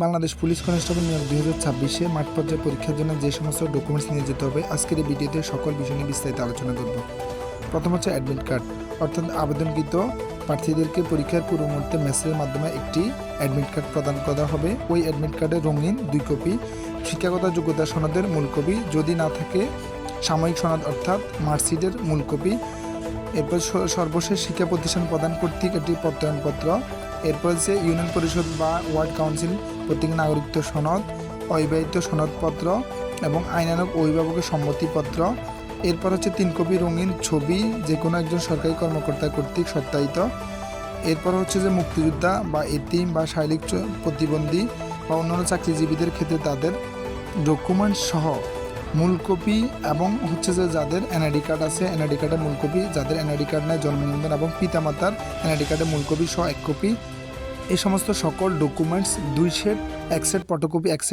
Bangladesh police constable নিয়োগ 2026-এ মাঠ পর্যায়ে পরীক্ষার জন্য যে সমস্ত ডকুমেন্টস নিয়ে যেতে হবে আজকের এই ভিডিওতে সকল বিষয় নিয়ে বিস্তারিত আলোচনা করব। প্রথম হচ্ছে অ্যাডমিট কার্ড, অর্থাৎ আবেদনকৃত প্রার্থীদেরকে পরীক্ষার পূর্ব মুহূর্তে মেসেজের মাধ্যমে একটি অ্যাডমিট কার্ড প্রদান করা হবে। ওই অ্যাডমিট কার্ডের রঙিন 2 কপি, শিক্ষাগত যোগ্যতা সনদের মূল কপি, যদি না থাকে সাময়িক সনদ অর্থাৎ মার্কশিটের মূল কপি। এরপর সর্বশেষ শিক্ষা প্রতিষ্ঠান প্রদান কর্তৃক একটি প্রত্যয়নপত্র। এরপর হচ্ছে ইউনিয়ন পরিষদ বা ওয়ার্ড কাউন্সিল কর্তৃক নাগরিকত্ব সনদ, অবিবাহিত সনদপত্র এবং আইনানুগ অভিভাবকের সম্মতিপত্র। এরপর হচ্ছে 3 কপি রঙিন ছবি, যে কোনো একজন সরকারি কর্মকর্তা কর্তৃক সত্যায়িত। এরপর হচ্ছে যে মুক্তিযোদ্ধা বা এতিম বা শারীরিক প্রতিবন্ধী বা অন্যান্য চাকরিজীবীদের ক্ষেত্রে তাদের ডকুমেন্ট সহ মূল কপি, এবং হচ্ছে যে যাদের এনআইডি কার্ড আছে এনআইডি কার্ডের মূল কপি, যাদের এনআইডি কার্ড নেয় জন্ম নিবন্ধন এবং পিতামাতার এনআইডি কার্ডের মূল কপি সহ 1 কপি। এই সমস্ত সকল documents 2 set, 1 set photocopy, 1 set